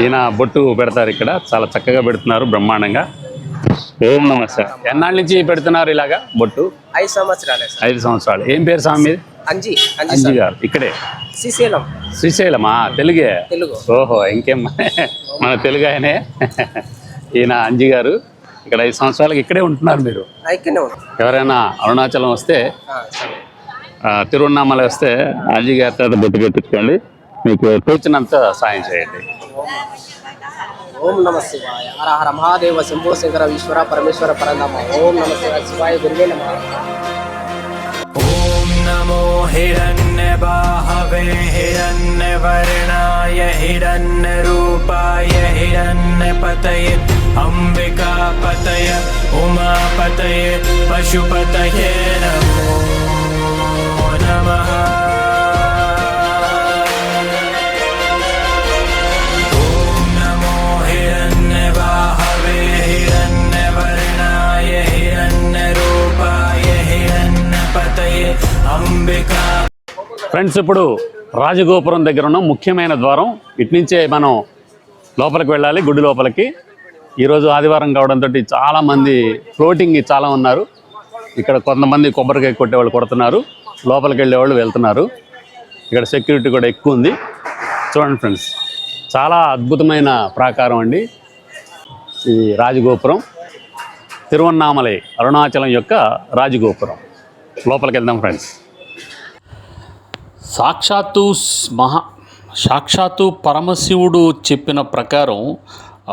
ఈయన బొట్టు పెడతారు ఇక్కడ, చాలా చక్కగా పెడుతున్నారు బ్రహ్మాండంగా. ఓం నమస్తే. ఎన్నాళ్ళ నుంచి పెడుతున్నారు ఇలాగా బొట్టు? 5 సంవత్సరాలే సార్. 5 సంవత్సరాలు. ఏం పేరు స్వామి మీది? అంజి గారు. ఇక్కడే శ్రీశైలం. శ్రీశైలమా? తెలుగే? తెలుగు. ఓహో, ఇంకేం మన తెలుగు ఆయనే. ఈయన అంజి గారు. ఇక్కడ 5 సంవత్సరాలకి ఇక్కడే ఉంటున్నారు మీరు? ఎవరైనా అరుణాచలం వస్తే, తిరువన్నామల వస్తే అంజి గారి తర్వాత బొట్టు పెట్టించుకోండి, మీకు తోచినంత సాయం చేయండి. ఓం నమ శివాయ. హర హర మహాదేవ శంభో శంకర ఈశ్వర పరమేశ్వర పరంధామ. ఓం నమ శివాయ. గురువే నమః. ఓం నమో హిరణ్యబాహవే హిరణ్యవర్ణాయ హిరణ్యరూపాయ హిరణ్యపతయే అంబికాపతయ ఉమాపతయే పశుపతయే నమో నమః. ఫ్రెండ్స్, ఇప్పుడు రాజగోపురం దగ్గర ఉన్న ముఖ్యమైన ద్వారం. ఇట్నుంచే మనం లోపలికి వెళ్ళాలి, గుడి లోపలికి. ఈరోజు ఆదివారం కావడంతో చాలామంది ఫ్లోటింగ్ చాలా ఉన్నారు. ఇక్కడ కొంతమంది కొబ్బరికాయ కొట్టేవాళ్ళు కొడుతున్నారు, లోపలికి వెళ్ళేవాళ్ళు వెళ్తున్నారు. ఇక్కడ సెక్యూరిటీ కూడా ఎక్కువ ఉంది. చూడండి ఫ్రెండ్స్, చాలా అద్భుతమైన ప్రాకారం అండి ఈ రాజగోపురం. తిరువన్నామలై అరుణాచలం యొక్క రాజగోపురం. లోపలికి వెళ్దాం ఫ్రెండ్స్. సాక్షాత్తు పరమశివుడు చెప్పిన ప్రకారం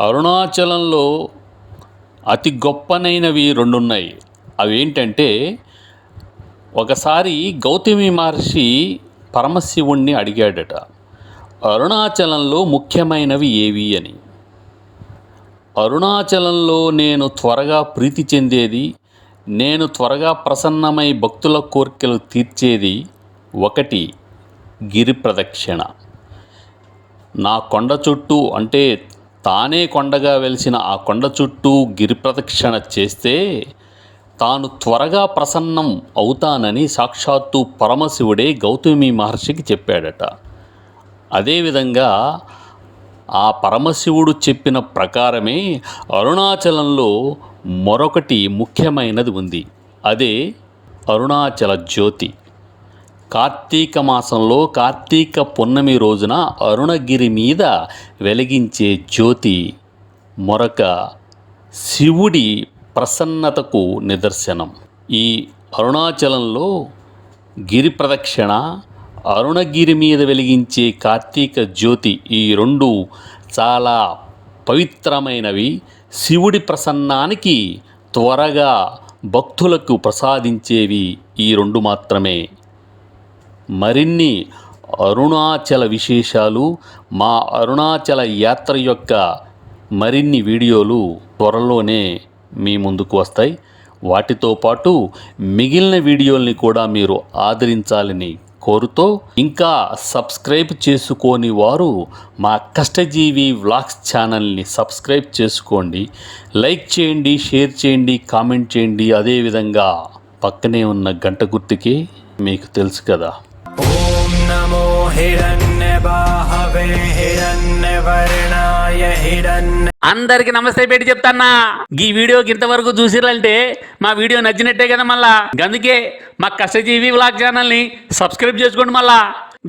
అరుణాచలంలో అతి గొప్పనైనవి 2 ఉన్నాయి. అవి ఏంటంటే, ఒకసారి గౌతమి మహర్షి పరమశివుణ్ణి అడిగాడట, అరుణాచలంలో ముఖ్యమైనవి ఏవి అని. అరుణాచలంలో నేను త్వరగా ప్రీతి చెందేది, నేను త్వరగా ప్రసన్నమై భక్తుల కోరికలు తీర్చేది 1 గిరి ప్రదక్షిణ. నా కొండ చుట్టూ, అంటే తానే కొండగా వెలిసిన ఆ కొండ చుట్టూ గిరి ప్రదక్షిణ చేస్తే తాను త్వరగా ప్రసన్నం అవుతానని సాక్షాత్తు పరమశివుడే గౌతమి మహర్షికి చెప్పాడట. అదేవిధంగా ఆ పరమశివుడు చెప్పిన ప్రకారమే అరుణాచలంలో మరొకటి ముఖ్యమైనది ఉంది. అదే అరుణాచల జ్యోతి. కార్తీక మాసంలో కార్తీక పున్నమి రోజున అరుణగిరి మీద వెలిగించే జ్యోతి మరొక శివుడి ప్రసన్నతకు నిదర్శనం. ఈ అరుణాచలంలో గిరి ప్రదక్షిణ, అరుణగిరి మీద వెలిగించే కార్తీక జ్యోతి, ఈ 2 చాలా పవిత్రమైనవి. శివుడి ప్రసన్నానికి త్వరగా భక్తులకు ప్రసాదించేవి ఈ 2 మాత్రమే. మరిన్ని అరుణాచల విశేషాలు, మా అరుణాచల యాత్ర యొక్క మరిన్ని వీడియోలు త్వరలోనే మీ ముందుకు వస్తాయి. వాటితో పాటు మిగిలిన వీడియోల్ని కూడా మీరు ఆదరించాలని కోరుతూ, ఇంకా సబ్స్క్రైబ్ చేసుకోని వారు మా కష్టజీవి వ్లాగ్స్ ఛానల్ని సబ్స్క్రైబ్ చేసుకోండి, లైక్ చేయండి, షేర్ చేయండి, కామెంట్ చేయండి. అదేవిధంగా పక్కనే ఉన్న గంట గుర్తుకి మీకు తెలుసు కదా. ఓం నమో హిరణ్యబాహవే హిరణ్యవర్ణాయ హిరణ్య. అందరికి నమస్తే పెట్టి చెప్తాన్నా. ఈ వీడియోకి ఇంతవరకు చూసిరంటే మా వీడియో నచ్చినట్టే కదా. మళ్ళా అందుకే మా కష్టజీవి వ్లాగ్ ఛానల్ని సబ్స్క్రైబ్ చేసుకోండి. మళ్ళా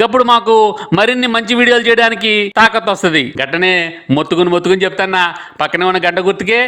గప్పుడు మాకు మరిన్ని మంచి వీడియోలు చేయడానికి తాకత్తు వస్తుంది. గట్టనే మొత్తుకుని చెప్తాన్నా. పక్కనే ఉన్న గంట గుర్తుకే